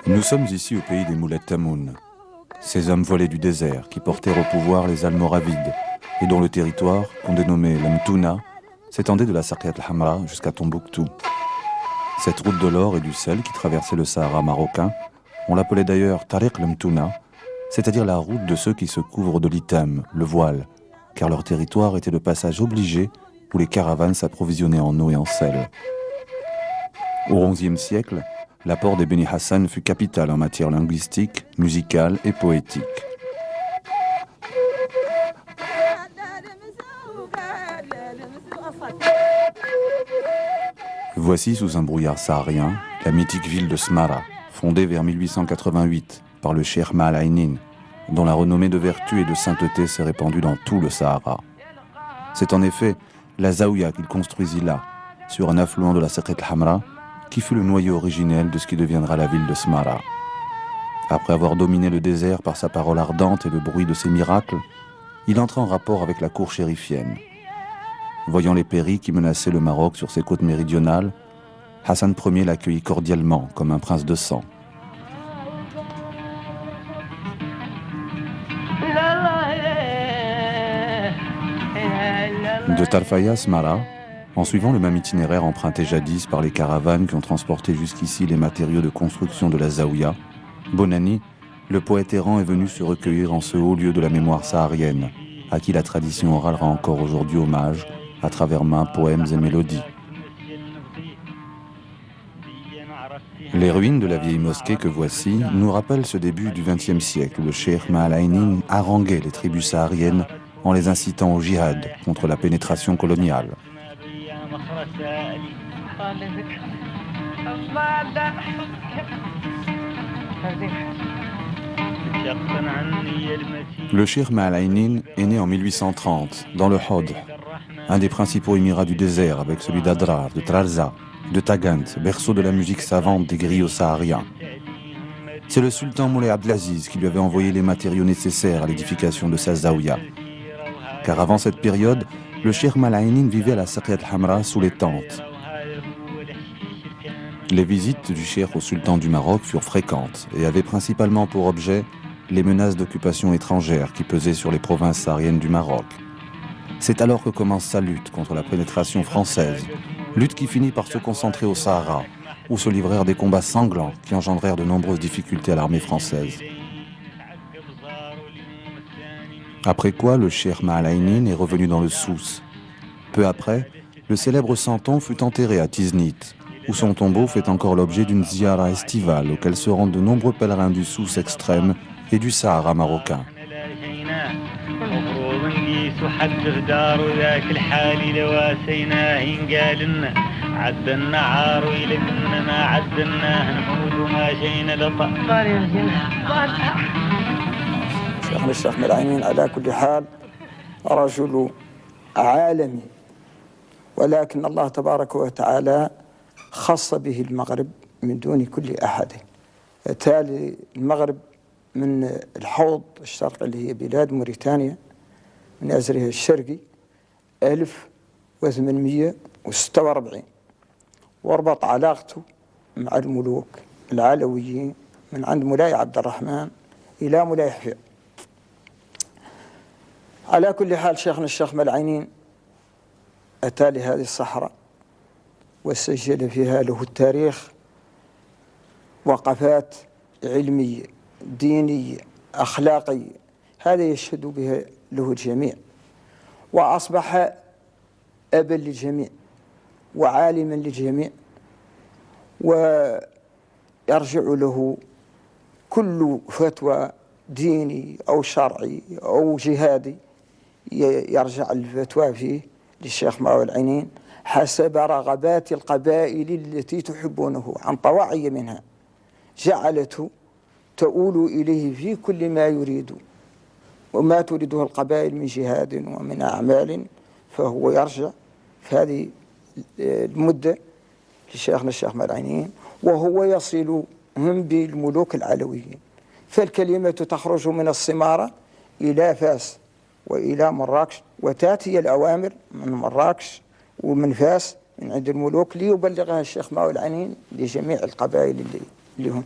Nous sommes ici au pays des Mouled Tamoun, ces hommes volés du désert qui portèrent au pouvoir les Almoravides et dont le territoire, qu'on dénommait l'Mtouna, s'étendait de la Sarkiat al-Hamra jusqu'à Tombouctou. Cette route de l'or et du sel qui traversait le Sahara marocain, on l'appelait d'ailleurs Tariq al-Mtouna, c'est-à-dire la route de ceux qui se couvrent de l'itam, le voile, car leur territoire était le passage obligé où les caravanes s'approvisionnaient en eau et en sel. Au XIe siècle, l'apport des Beni Hassan fut capital en matière linguistique, musicale et poétique. Voici sous un brouillard saharien la mythique ville de Smara, fondée vers 1888 par le cheikh Ma'al-Aynin, dont la renommée de vertu et de sainteté s'est répandue dans tout le Sahara. C'est en effet la Zaouia qu'il construisit là, sur un affluent de la Sarkiat al-Hamra, qui fut le noyau originel de ce qui deviendra la ville de Smara. Après avoir dominé le désert par sa parole ardente et le bruit de ses miracles, il entra en rapport avec la cour chérifienne. Voyant les périls qui menaçaient le Maroc sur ses côtes méridionales, Hassan Ier l'accueillit cordialement comme un prince de sang. De Tarfaya à Smara, en suivant le même itinéraire emprunté jadis par les caravanes qui ont transporté jusqu'ici les matériaux de construction de la Zaouia, Bonani, le poète errant, est venu se recueillir en ce haut lieu de la mémoire saharienne, à qui la tradition orale rend encore aujourd'hui hommage à travers maints poèmes et mélodies. Les ruines de la vieille mosquée que voici nous rappellent ce début du XXe siècle où le cheikh Ma'al-Aynin haranguait les tribus sahariennes en les incitant au djihad contre la pénétration coloniale. Le cheikh Ma'al-Aynin est né en 1830 dans le Hod, un des principaux émirats du désert avec celui d'Adrar, de Trarza, de Tagant, berceau de la musique savante des griots sahariens. C'est le sultan Moulay Abdelaziz qui lui avait envoyé les matériaux nécessaires à l'édification de sa Zaouia. Car avant cette période, le cheikh Ma'al-Aynin vivait à la Sarkiat al-Hamra sous les tentes. Les visites du cheikh au sultan du Maroc furent fréquentes et avaient principalement pour objet les menaces d'occupation étrangère qui pesaient sur les provinces sahariennes du Maroc. C'est alors que commence sa lutte contre la pénétration française, lutte qui finit par se concentrer au Sahara, où se livrèrent des combats sanglants qui engendrèrent de nombreuses difficultés à l'armée française. Après quoi, le cheikh Ma'al-Aynin est revenu dans le Souss. Peu après, le célèbre Santon fut enterré à Tiznit, où son tombeau fait encore l'objet d'une ziyara estivale auquel se rendent de nombreux pèlerins du Souss extrême et du Sahara marocain. شيخنا الشيخ مال-Aynin على كل حال رجل عالمي، ولكن الله تبارك وتعالى خص به المغرب من دون كل أحد. تالي المغرب من الحوض الشرقي اللي هي بلاد موريتانيا من أزرها الشرقي 1846، وربط علاقته مع الملوك العلويين من عند مولاي عبد الرحمن إلى مولاي حفيظ. على كل حال شيخنا الشيخ مال-Aynin أتى لهذه الصحراء وسجل فيها له التاريخ وقفات علمية دينية أخلاقية، هذا يشهد بها له الجميع، وأصبح أبا للجميع وعالما للجميع، ويرجع له كل فتوى ديني أو شرعي أو جهادي يرجع الفتوى فيه للشيخ مال-Aynin حسب رغبات القبائل التي تحبونه عن طواعية منها، جعلته تؤول إليه في كل ما يريد وما تريده القبائل من جهاد ومن أعمال، فهو يرجع في هذه المدة لشيخنا الشيخ مال-Aynin، وهو يصل هم بالملوك العلويين، فالكلمة تخرج من الصمارة إلى فاس وإلى مراكش، وتأتي الأوامر من مراكش ومن فاس من عند الملوك ليبلغها الشيخ ماوي العنين لجميع القبائل اللي هنا.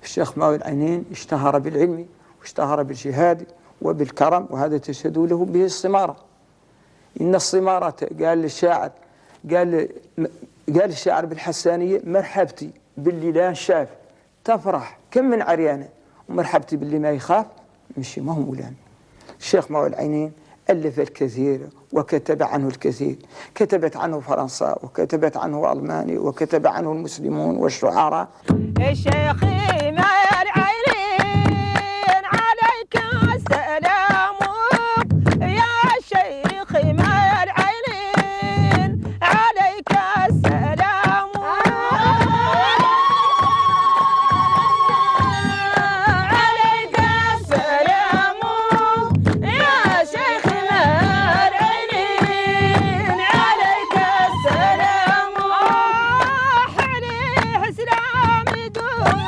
الشيخ ماوي العنين اشتهر بالعلم واشتهر بالجهاد وبالكرم، وهذا تشهد له به الصمارة. إن الصمارة قال الشاعر بالحسانية: مرحبتي باللي لا شاف تفرح كم من عريانة، ومرحبتي باللي ما يخاف مشي ما هو مولانا. الشيخ ماوي العنين ألف الكثير وكتب عنه الكثير، كتبت عنه فرنسا وكتبت عنه ألمانيا وكتب عنه المسلمون والشعراء. الشيخ ماوي العنين عليك السلام، يا شيخ ماوي العنين عليك السلام، عليك السلام يا شيخ ماوي العنين، عليك السلام. عليه سلام يدوم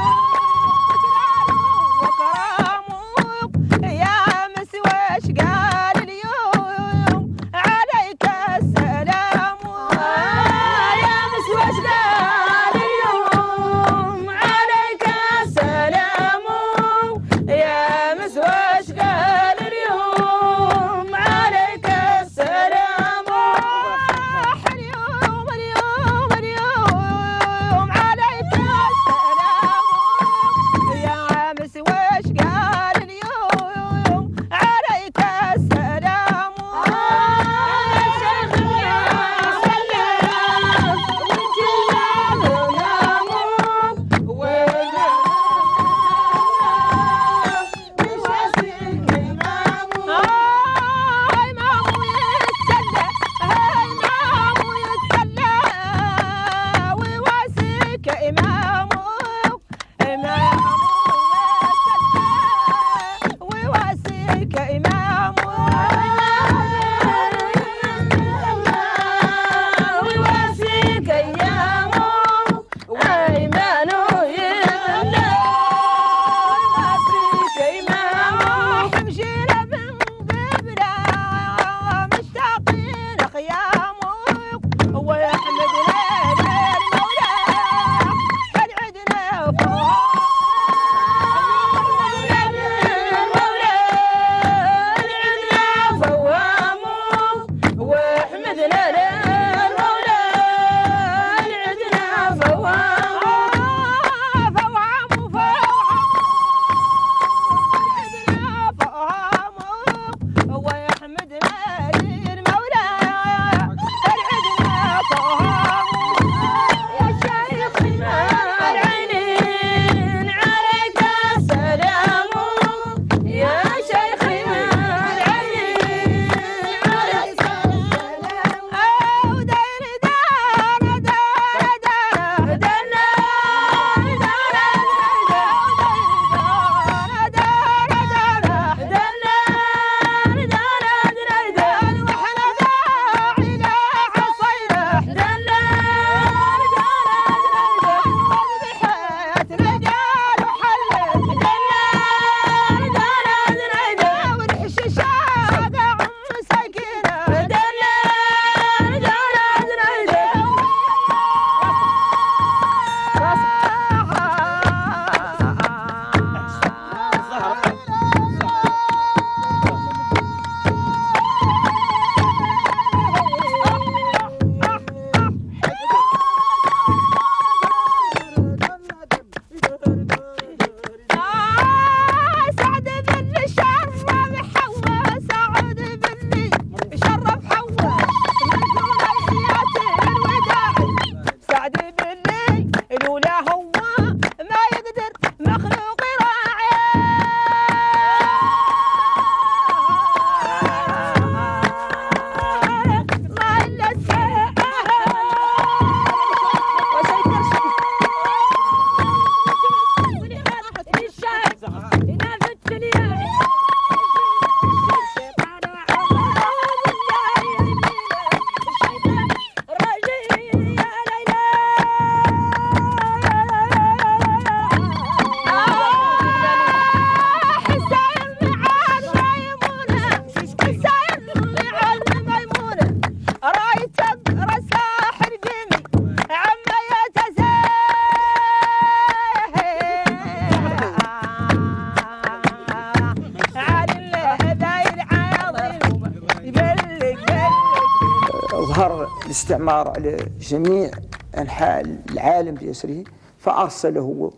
الاستعمار على جميع أنحاء العالم بأسره، فأرسله هو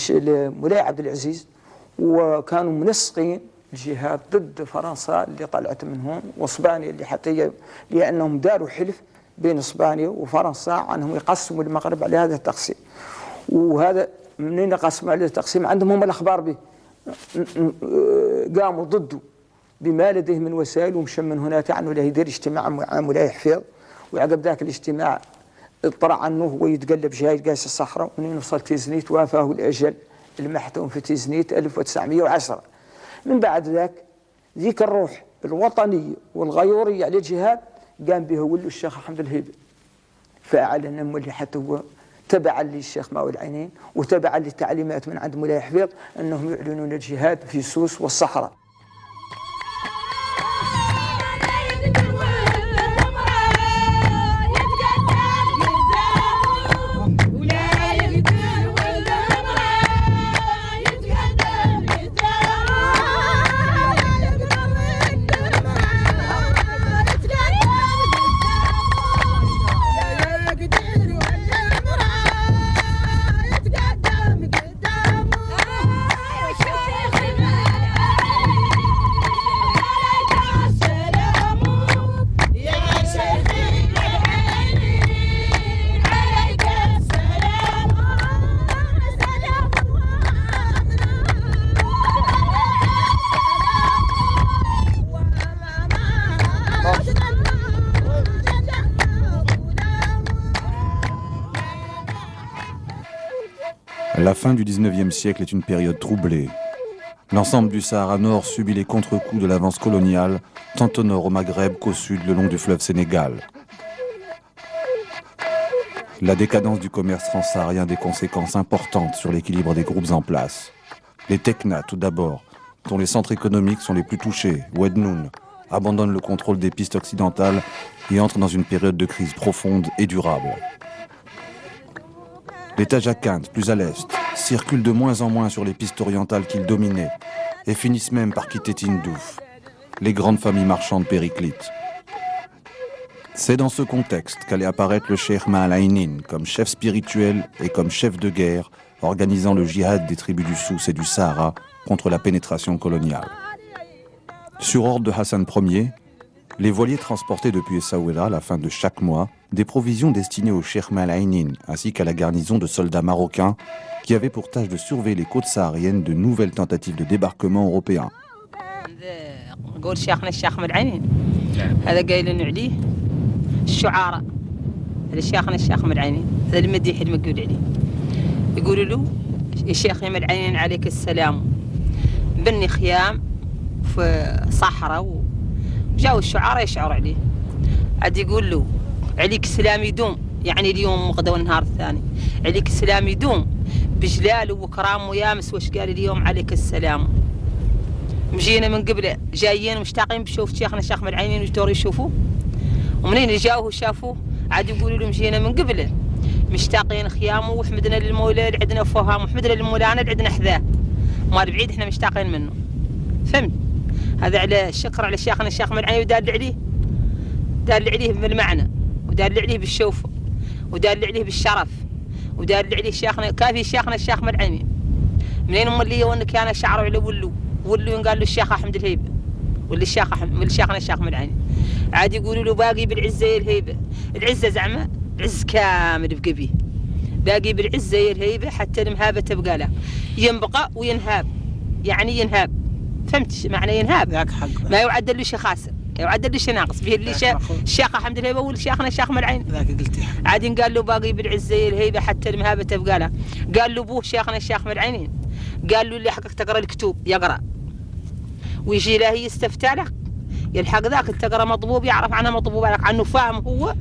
لمولاي عبد العزيز، وكانوا منسقين الجهاد ضد فرنسا اللي طلعت من هون واسبانيا اللي حتى لأنهم داروا حلف بين اسبانيا وفرنسا عنهم يقسموا المغرب على هذا التقسيم. وهذا منين قسموا على التقسيم؟ عندهم هم الأخبار به، قاموا ضده بما لديه من وسائل، ومشى من هنا عنه له يدير اجتماع مع مولاي حفيظ، وعقب ذاك الاجتماع اطلع عنه هو يتقلب جاي قاس الصخرة، ومنين وصل تيزنيت وافاه الأجل المحتوم في تيزنيت 1910. من بعد ذيك الروح الوطنية والغيورية على الجهاد قام بها ولو الشيخ حمد الهيبة، فأعلن مولي حتى هو تبعا للشيخ ماوي العينين وتبعا للتعليمات من عند مولاي حفيظ أنهم يعلنون الجهاد في سوس والصحراء. La fin du 19e siècle est une période troublée. L'ensemble du Sahara Nord subit les contre-coups de l'avance coloniale, tant au nord au Maghreb qu'au sud le long du fleuve Sénégal. La décadence du commerce transsaharien a des conséquences importantes sur l'équilibre des groupes en place. Les Tekna, tout d'abord, dont les centres économiques sont les plus touchés, Ouednoun, abandonnent le contrôle des pistes occidentales et entrent dans une période de crise profonde et durable. Les Tajakint, plus à l'est, circulent de moins en moins sur les pistes orientales qu'ils dominaient et finissent même par quitter Tindouf, les grandes familles marchandes périclites. C'est dans ce contexte qu'allait apparaître le cheikh Maal Aynin comme chef spirituel et comme chef de guerre, organisant le djihad des tribus du Souss et du Sahara contre la pénétration coloniale. Sur ordre de Hassan Ier, les voiliers transportaient depuis Essaouira, à la fin de chaque mois, des provisions destinées au cheikh Maal Aynin ainsi qu'à la garnison de soldats marocains qui avaient pour tâche de surveiller les côtes sahariennes de nouvelles tentatives de débarquement européens. الشعراء هذا شيخنا الشيخ مدعينين هذا المديح المقول عليه يقولوا له يا شيخ مدعينين عليك السلام بني خيام في صحراء وجاوا الشعراء يشعر عليه عاد يقول له عليك السلام يدوم يعني اليوم وغدا والنهار الثاني عليك السلام يدوم بجلاله وكرامه ويامس واش قال اليوم عليك السلام مجينا من قبله جايين مشتاقين بشوف شيخنا الشيخ مدعينين وجدور يشوفوه ومنين جاوه وشافوه عاد يقولوا لهم جينا من قبله مشتاقين خيامه وحمدنا للمولى اللي عندنا فهام وحمدنا للمولانا اللي عندنا حذاه مال بعيد احنا مشتاقين منه فهمت هذا على الشكر على شيخنا الشيخ مدعينين ودال عليه دال عليه بالمعنى ودال عليه بالشوفه ودال عليه بالشرف ودال عليه شيخنا كافي شيخنا الشيخ مدعينين منين هم اللي وانك انا شعروا على ولو قال له الشيخ احمد الهيبه واللي شيخنا الشيخ مدعينين عاد يقولوا له باقي بالعزه يا الهيبه العزه زعمه العز كامل بقى بيه باقي بالعزه يا الهيبه حتى المهابه تبقى له ينبقى وينهاب يعني ينهاب فهمت معنى ينهاب ما يعدل له شيء خاسر يعدل له شيء ناقص به اللي الشيخ حمد الهيبه والشيخنا الشيخ مدعين ذاك قلت عاد قال له باقي بالعزه يا الهيبه حتى المهابه تبقى له قال له ابوه شيخنا الشيخ مدعينين قال له اللي حقك تقرا الكتب يقرا ويجي له يستفتى لك يلحق ذاك تقرا مطبوب يعرف عنه مطبوب لك عنه فاهم هو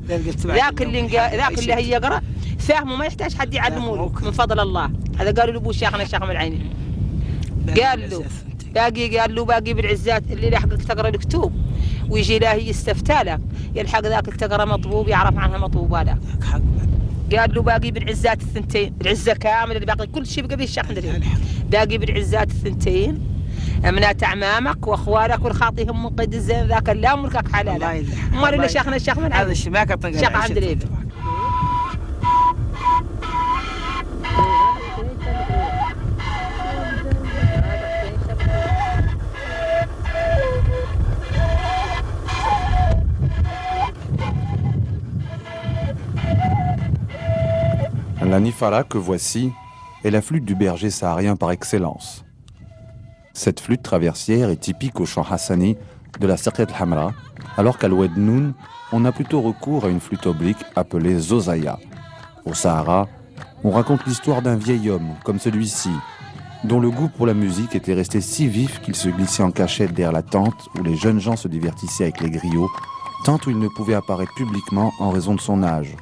ذاك اللي هي يقرا فاهمه ما يحتاج حد يعلمه من فضل الله هذا قالوا له ابو شيخنا الشيخ مدعينين قال له باقي بالعزات اللي يلحقك تقرا الكتب ويجي له يستفتى لك يلحق ذاك تقرا مطبوب يعرف عنها مطبوب لك قال له باقي بالعزات الثنتين العزه كامله اللي باقي كل شيء بقى به الشيخ باقي بالعزات الثنتين منات اعمامك واخوالك والخاطيهم من قيد الزين ذاك لا ملكك حلال. امال اللي شيخنا الشيخ من هذا الشيء ما كان شيخ عبد العزيز. La nifara que voici est la flûte du berger saharien par excellence. Cette flûte traversière est typique au chant hassani de la Sirqat al-Hamra, alors qu'à l'Oued Noun, on a plutôt recours à une flûte oblique appelée zozaya. Au Sahara, on raconte l'histoire d'un vieil homme, comme celui-ci, dont le goût pour la musique était resté si vif qu'il se glissait en cachette derrière la tente où les jeunes gens se divertissaient avec les griots, tant où il ne pouvait apparaître publiquement en raison de son âge.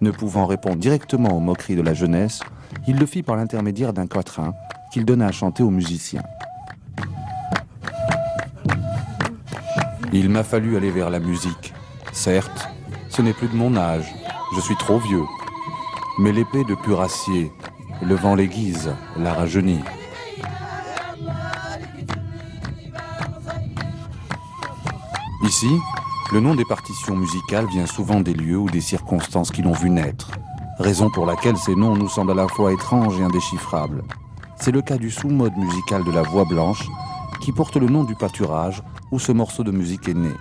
Ne pouvant répondre directement aux moqueries de la jeunesse, il le fit par l'intermédiaire d'un quatrain qu'il donna à chanter aux musiciens. Il m'a fallu aller vers la musique. Certes, ce n'est plus de mon âge, je suis trop vieux. Mais l'épée de pur acier, le vent l'aiguise, la rajeunit. Ici, le nom des partitions musicales vient souvent des lieux ou des circonstances qui l'ont vu naître, raison pour laquelle ces noms nous semblent à la fois étranges et indéchiffrables. C'est le cas du sous-mode musical de la voix blanche, qui porte le nom du pâturage où ce morceau de musique est né.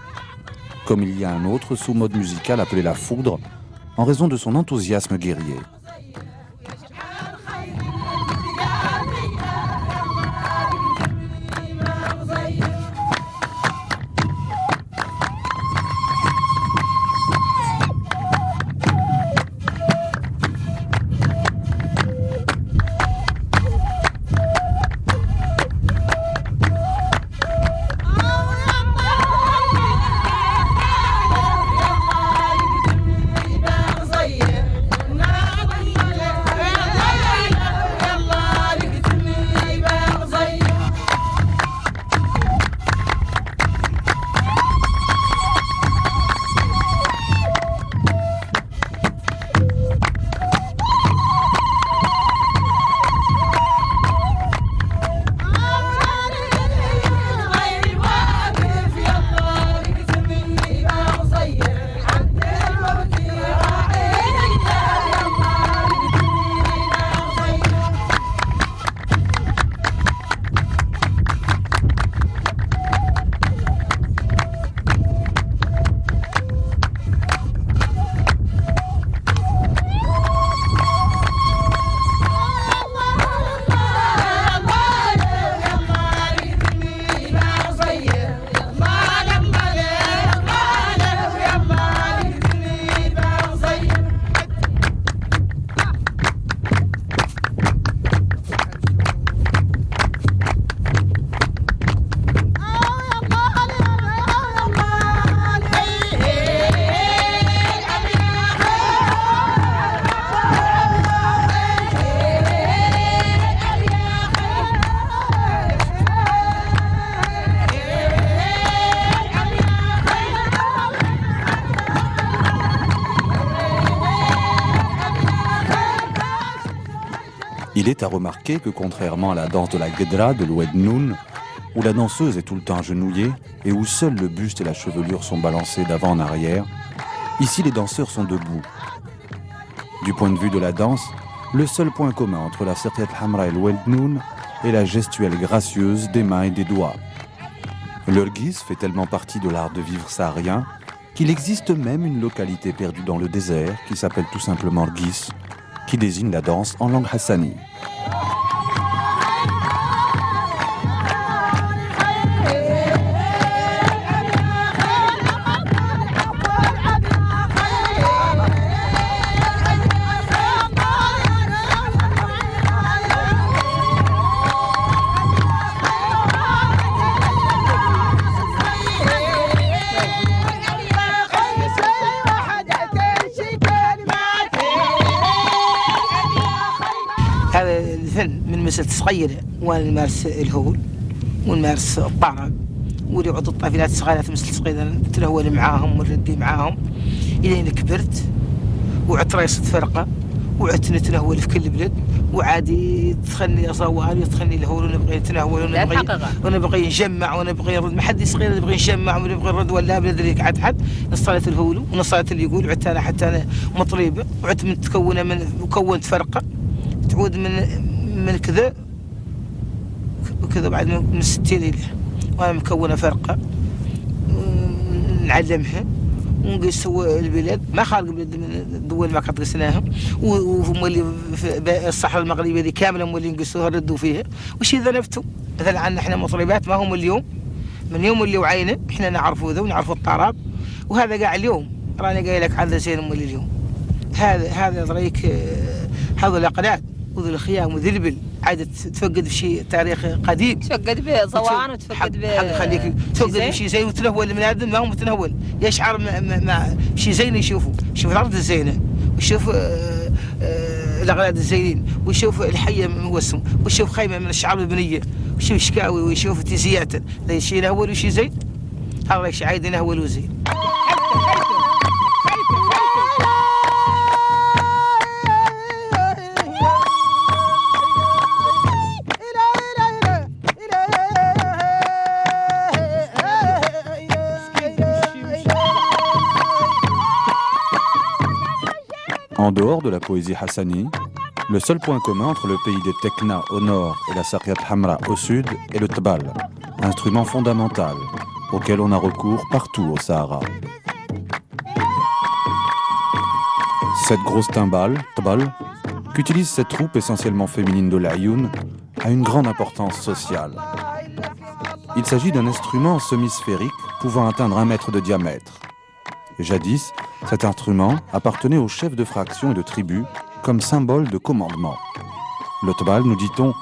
Comme il y a un autre sous-mode musical appelé la foudre, en raison de son enthousiasme guerrier. Il est à remarquer que contrairement à la danse de la Gedra de l'Oued Noun, où la danseuse est tout le temps agenouillée et où seul le buste et la chevelure sont balancés d'avant en arrière, ici les danseurs sont debout. Du point de vue de la danse, le seul point commun entre la Sirqat al-Hamra et l'Oued Noun est la gestuelle gracieuse des mains et des doigts. L'Urgiz fait tellement partie de l'art de vivre saharien qu'il existe même une localité perdue dans le désert qui s'appelle tout simplement Urgiz, qui désigne la danse en langue hassani. مثل صغيرة وانا نمارس الهول ونمارس الطرب وليعود الطفلات الصغيرات مثل صغيرة نتلهول معاهم ونردي معاهم إلين كبرت وعدت رئيسة فرقة وعدت نتلهول في كل بلد وعادي تخلي صوال وتخلي الهول ونبغي نتناول ونبغي نجمع ونبغي نرد. ما حد صغير نبغي نجمع ونبغي نرد ولا بندري عاد حد نصلت الهول ونصلت اللي يقول وعدت انا حتى انا مطريبه وعدت متكونه من وكونت فرقه تعود من كذا وكذا بعد من 60 ليله وانا مكونه فرقه نعلمها ونقيسوا البلاد ما خارج الدول ما قد قسناهم ومولي في الصحراء المغربيه هذه كامله مولي نقيسوها ردوا فيها وش اذا نفتوا مثلا عندنا احنا مطربات ما هم اليوم من يوم اللي وعينا احنا نعرفوا ذا ونعرفوا الطراب وهذا قاع اليوم راني قايل لك عن زين مولي اليوم هذا طريق هذا الاقلاد وذو الخيام وذي البل عاد تفقد في شيء تاريخ قديم تفقد بزوان وتفقد خليك تفقد بشيء زين وتنهول من آدم ما هو متنهول يشعر مع شيء زين يشوفه يشوف الأرض الزينة ويشوف الأغلاد الزينين ويشوف الحية موسم ويشوف خيمة من الشعر البنية ويشوف شكاوي ويشوف تيزيات لا شيء نهول وشيء زين هذا شيء عايد نهول وزين. En dehors de la poésie hassani, le seul point commun entre le pays des Tekna au nord et la Saqiat Hamra au sud est le tbal, instrument fondamental auquel on a recours partout au Sahara. Cette grosse timbale, tbal, qu'utilise cette troupe essentiellement féminine de l'Ayoun, a une grande importance sociale. Il s'agit d'un instrument semi-sphérique pouvant atteindre 1 mètre de diamètre. Jadis, cet instrument appartenait aux chefs de fraction et de tribu comme symbole de commandement. Le tbal, nous dit-on,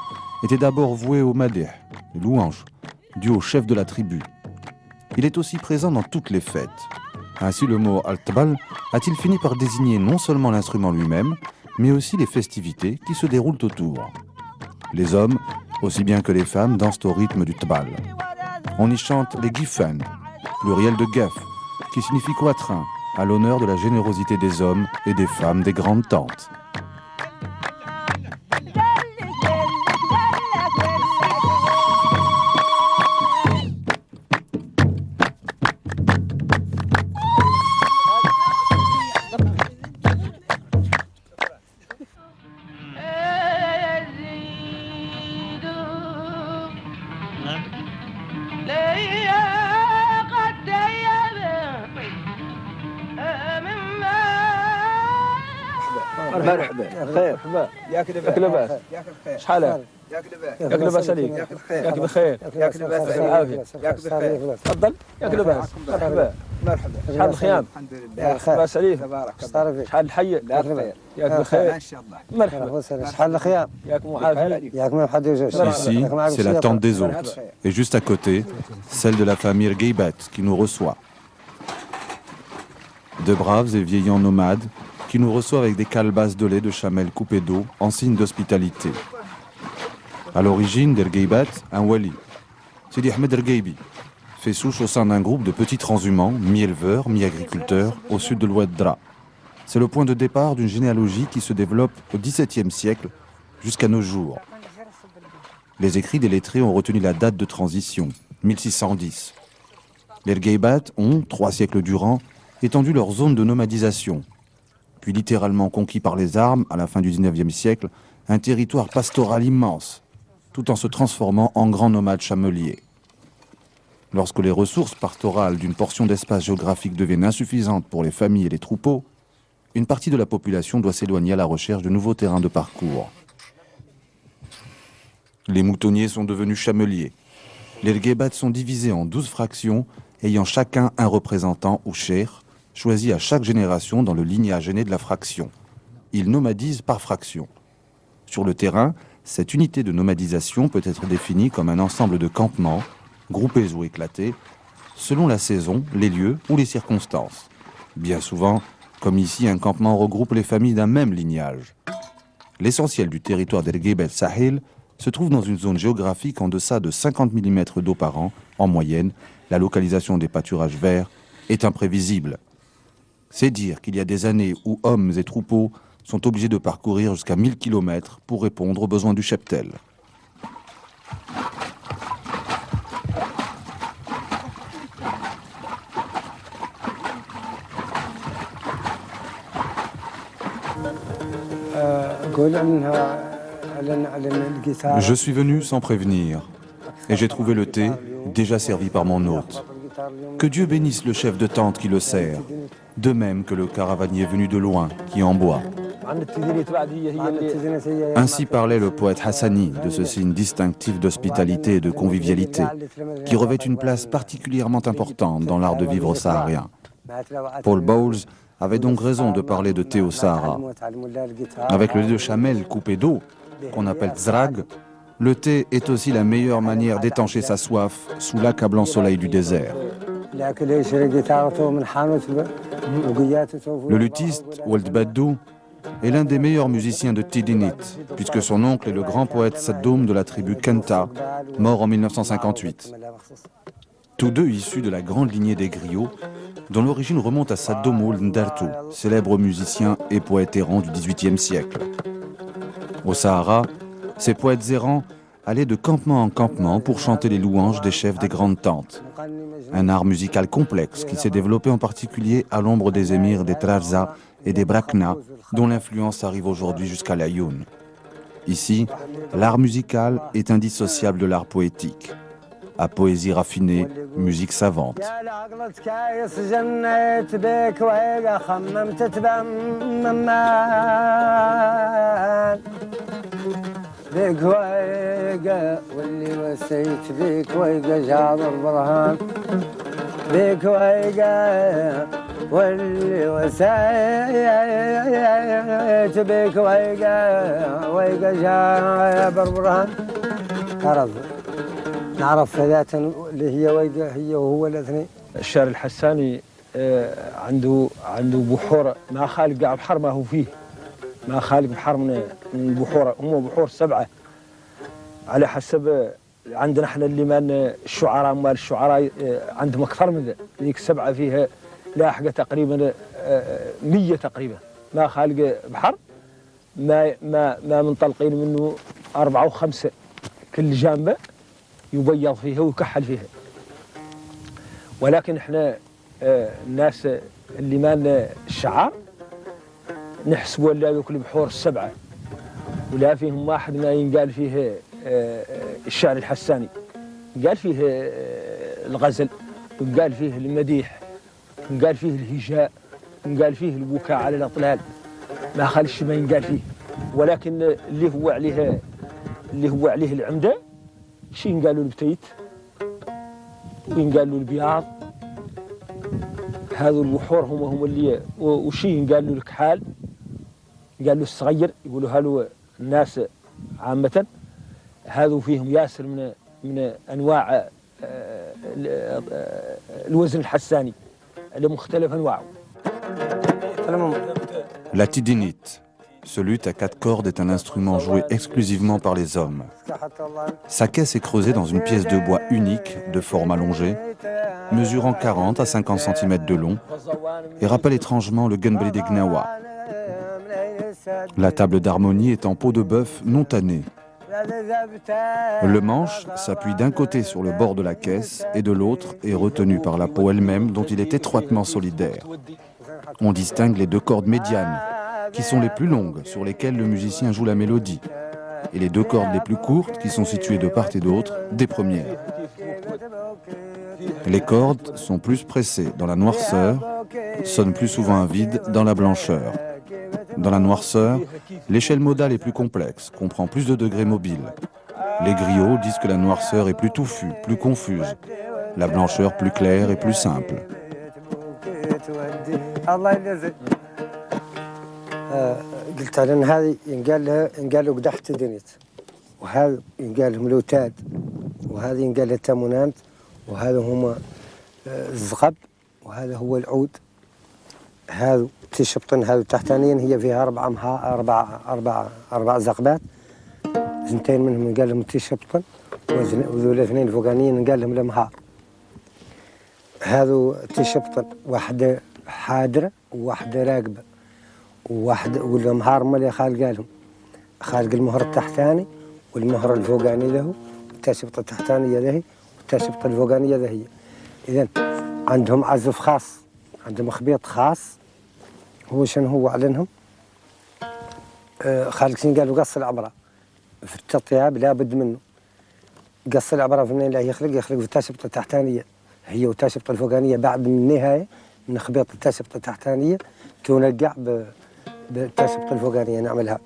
était d'abord voué au madih, les louanges, dû au chef de la tribu. Il est aussi présent dans toutes les fêtes. Ainsi, le mot al-tbal a-t-il fini par désigner non seulement l'instrument lui-même, mais aussi les festivités qui se déroulent autour. Les hommes, aussi bien que les femmes, dansent au rythme du tbal. On y chante les gifen, pluriel de gef, qui signifie quatrain, à l'honneur de la générosité des hommes et des femmes des grandes tentes. مرحبا خير ياك لاباس شحال ياك لاباس عليك ياك بخير ياك لاباس بالعافيه ياك بخير تفضل ياك لاباس مرحبا شحال الخيام الحمد لله لاباس عليك تبارك شحال الحي ياك بخير ان شاء الله مرحبا شحال الخيام ياك معافي ياك ما حد يجوش. Ici, c'est la tente des hôtes. Et juste à côté, celle de la famille Geibat qui nous reçoit. De braves et vieillants nomades qui nous reçoivent avec des calebasses de lait de chamel coupées d'eau en signe d'hospitalité. À l'origine d'El-Geibat, un wali, Sidi Ahmed El-Geibi, fait souche au sein d'un groupe de petits transhumants, mi-éleveurs, mi-agriculteurs, au sud de l'Oued Dra. C'est le point de départ d'une généalogie qui se développe au XVIIe siècle jusqu'à nos jours. Les écrits des lettrés ont retenu la date de transition, 1610. Les El-Geibat ont, 3 siècles durant, étendu leur zone de nomadisation, puis littéralement conquis par les armes, à la fin du XIXe siècle, un territoire pastoral immense, tout en se transformant en grands nomades chameliers. Lorsque les ressources pastorales d'une portion d'espace géographique deviennent insuffisantes pour les familles et les troupeaux, une partie de la population doit s'éloigner à la recherche de nouveaux terrains de parcours. Les moutonniers sont devenus chameliers. Les Geibat sont divisés en 12 fractions, ayant chacun un représentant ou cheikh, choisi à chaque génération dans le lignage aîné de la fraction. Ils nomadisent par fraction. Sur le terrain, cette unité de nomadisation peut être définie comme un ensemble de campements, groupés ou éclatés, selon la saison, les lieux ou les circonstances. Bien souvent, comme ici, un campement regroupe les familles d'un même lignage. L'essentiel du territoire d'El-Geibat Sahel se trouve dans une zone géographique en deçà de 50 mm d'eau par an. En moyenne, la localisation des pâturages verts est imprévisible. C'est dire qu'il y a des années où hommes et troupeaux sont obligés de parcourir jusqu'à 1000 km pour répondre aux besoins du cheptel. Je suis venu sans prévenir et j'ai trouvé le thé déjà servi par mon hôte. Que Dieu bénisse le chef de tente qui le sert, de même que le caravanier venu de loin qui en boit. Ainsi parlait le poète Hassani de ce signe distinctif d'hospitalité et de convivialité, qui revêt une place particulièrement importante dans l'art de vivre saharien. Paul Bowles avait donc raison de parler de thé au Sahara. Avec le lait de chamel coupé d'eau, qu'on appelle zrag, le thé est aussi la meilleure manière d'étancher sa soif sous l'accablant soleil du désert. Le luthiste, Wald Baddou, est l'un des meilleurs musiciens de Tidinit, puisque son oncle est le grand poète Saddoum de la tribu Kenta, mort en 1958. Tous deux issus de la grande lignée des griots, dont l'origine remonte à Saddoum Ould Ndartou, célèbre musicien et poète errant du XVIIIe siècle. Au Sahara, ces poètes errants allaient de campement en campement pour chanter les louanges des chefs des grandes tentes. Un art musical complexe qui s'est développé en particulier à l'ombre des émirs des Trarza et des Brakna, dont l'influence arrive aujourd'hui jusqu'à l'Ayoun. Ici, l'art musical est indissociable de l'art poétique. À poésie raffinée, musique savante. بيك ويقى واللي وسيت بيك ويقى جاب البرهان بيك ويقى واللي وسيت بيك ويقى جاب البرهان نعرف ذات اللي هي ويقى هي وهو الاثنين. الشعر الحساني عنده بحور ما خالق بحر ما هو فيه، ما خالق بحر من البحور، هم بحور 7 على حسب عندنا احنا اللي مان الشعراء مال الشعراء عندهم اكثر من ذيك 7 فيها لاحقه تقريبا 100 تقريبا، ما خالق بحر ما منطلقين منه 4 و5 كل جانبه يبيض فيها ويكحل فيها. ولكن احنا الناس اللي مان الشعار نحسبوا لا ذوك البحور 7 ولا فيهم واحد ما ينقال فيه الشعر الحساني، قال فيه الغزل، وقال فيه المديح، وقال فيه الهجاء، وقال فيه البكاء على الأطلال، ما خالش ما ينقال فيه. ولكن اللي هو عليه العمدة شي ينقالوا البتيت وينقالوا البياض، هذو البحور هم اللي وشي ينقالوا الكحال، قالوا الصغير يقولوا له الناس عامة، هذو فيهم ياسر من أنواع الوزن الحساني لمختلف أنواعه. La tidinite, ce luth à 4 cordes, est un instrument joué exclusivement par les hommes. Sa caisse est creusée dans une pièce de bois unique, de forme allongée, mesurant 40 à 50 cm de long, et rappelle étrangement le gunbeli des Gnawa. La table d'harmonie est en peau de bœuf non tannée. Le manche s'appuie d'un côté sur le bord de la caisse et de l'autre est retenu par la peau elle-même dont il est étroitement solidaire. On distingue les 2 cordes médianes, qui sont les plus longues, sur lesquelles le musicien joue la mélodie, et les 2 cordes les plus courtes, qui sont situées de part et d'autre des premières. Les cordes sont plus pressées dans la noirceur, sonnent plus souvent à vide dans la blancheur. Dans la noirceur, l'échelle modale est plus complexe, comprend plus de degrés mobiles. Les griots disent que la noirceur est plus touffue, plus confuse, la blancheur plus claire et plus simple. قلت لأن هذه ينقال له قدح تدنيت، وهذا ينقال لهم لوتاد، وهذا ينقال له تامونانت، وهذا هما الزغب، وهذا هو العود. هذا تشبطن هذا تحتانيين هي فيها 4 زغبات، 2 منهم ينقال لهم تشبطن، وذول 2 الفوقانيين ينقال لهم المهار. هذا تشبطن واحدة حادرة وواحدة راقبة، وواحد يقول لهم هارمل يا خالق لهم خالق المهر التحتاني والمهر الفوقاني له والتشبطة التحتانية له والتشبطة الفوقانية له هي. إذن عندهم عزف خاص، عندهم خبيط خاص. هو شنو هو أعلنهم؟ خالق شنو قالوا قص العبرة في التطياب لابد منه. قص العبرة في منين لا يخلق في التشبطة التحتانية هي والتشبطة الفوقانية بعد من النهاية من خبيط التشبطة التحتانية تنقع بالتشبطة الفوقانية نعملها.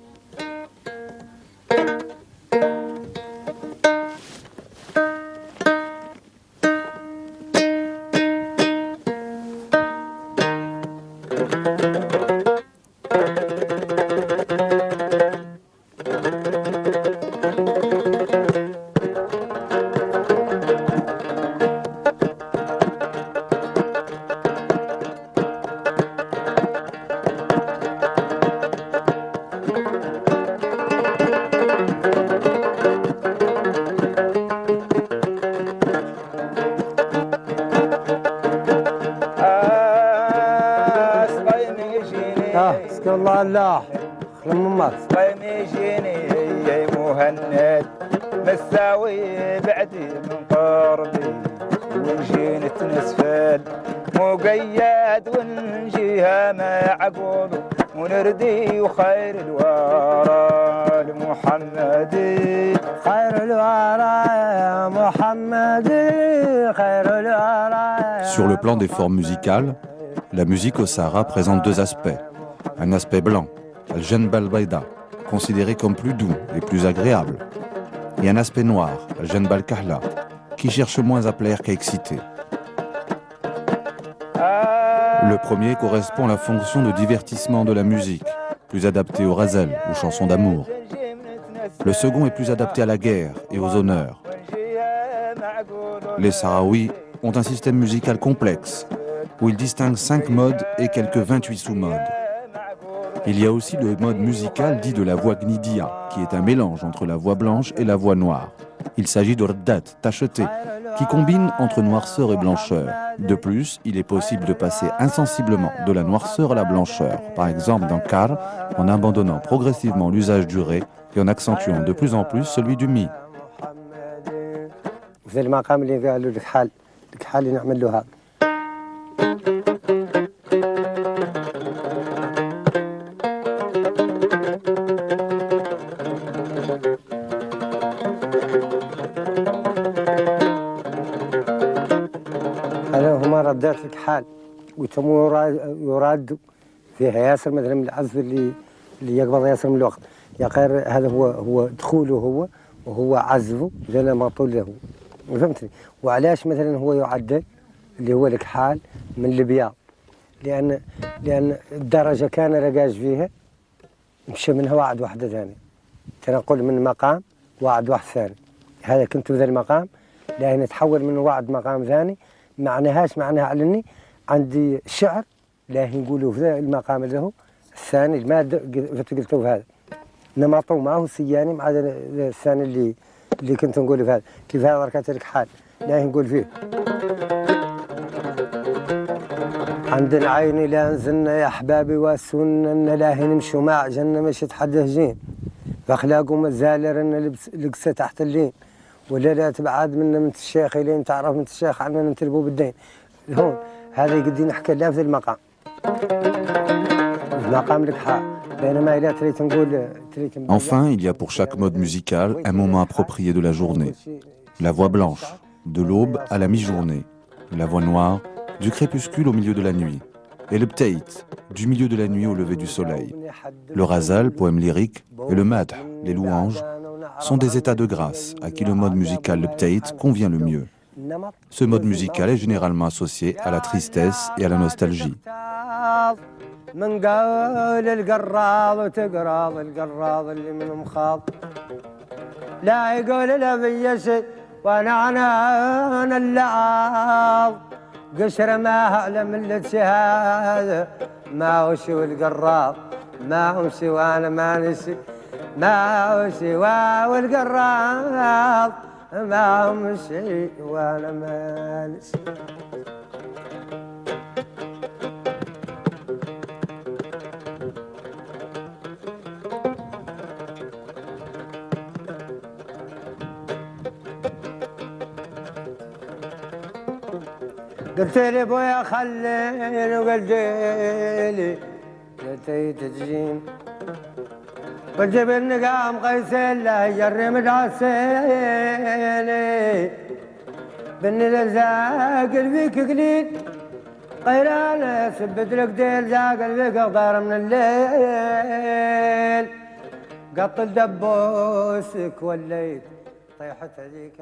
الله الله لما صايم يجيني يا مهند مساوي بعدي من قربي ونجي نتنسفل مقيد ونجيها معقول ونردي وخير الورى لمحمدي خير الورى يا محمدي خير الورى. Sur le plan des formes musicales, la musique au Sahara présente deux aspects. Un aspect blanc, al-janb al-bayda, considéré comme plus doux et plus agréable, et un aspect noir, al-janb al-kahla, qui cherche moins à plaire qu'à exciter. Le premier correspond à la fonction de divertissement de la musique, plus adaptée aux ghazals, aux chansons d'amour. Le second est plus adapté à la guerre et aux honneurs. Les Sahraouis ont un système musical complexe, où ils distinguent 5 modes et quelques 28 sous-modes. Il y a aussi le mode musical dit de la voix gnidia, qui est un mélange entre la voix blanche et la voix noire. Il s'agit de rdat, tacheté, qui combine entre noirceur et blancheur. De plus, il est possible de passer insensiblement de la noirceur à la blancheur, par exemple dans Kar, en abandonnant progressivement l'usage du ré et en accentuant de plus en plus celui du mi. هما ردات الكحال ويتموا يرادوا فيها ياسر مثلا من العزف اللي يقبض ياسر من الوقت. يا غير هذا هو دخوله وهو عزفه لنا مطول له. فهمتني؟ وعلاش مثلا هو يعدل اللي هو الكحال من البياض؟ لأن الدرجة كان رقاج فيها مشى منها واحد واحدة ثانية. تنقل من مقام واحد ثاني. هذا كنت في ذا المقام لأن نتحول من واحد مقام ثاني معناها على اني عندي شعر لا نقولوا في المقام اللي هو الثاني ما قلته في هذا نمطوا معه سياني مع الثاني اللي كنت نقول في هذا كيف هذا ركعت لك حال لا نقول فيه عندنا عيني لا نزلنا يا احبابي والسنه لا نمشوا مع جنه مشيت حد هجين فاخلاقهم الزالر ان لقسه تحت اللين ولا لا تبعد منا من الشيخ الين تعرف من الشيخ عنا نتلبوا بالدين هون هذا يقدي نحكي لا في المقام المقام لك حق بينما إلا تريد نقول Enfin, il y a pour chaque mode musical un moment approprié de la journée. La voix blanche, de l'aube à la mi-journée. La voix noire, du crépuscule au milieu de la nuit. Et le pteit, du milieu de la nuit au lever du soleil. Le razal, poème lyrique, et le madh, les louanges, sont des états de grâce à qui le mode musical le pteit convient le mieux. Ce mode musical est généralement associé à la tristesse et à la nostalgie. من قول القراض وتقراض القراض اللي من مخاض لا يقول لا في شيء وانا انا اللعاض قشر ما اعلم الا شهاده ما هو سوى القراض ما هو سوى انا ما نسي ما هو سوى والقراض ما هو شيء وانا ما نسي قلت لي ابويا خليني وقلت لي جيتي تجين وجيب النقام قيس الله يجرم دعسيني بني لزاق فيك قليل قيران سبت لك ديل زاق فيك اخضر من الليل قط الدبوسك وليت طيحت هذيك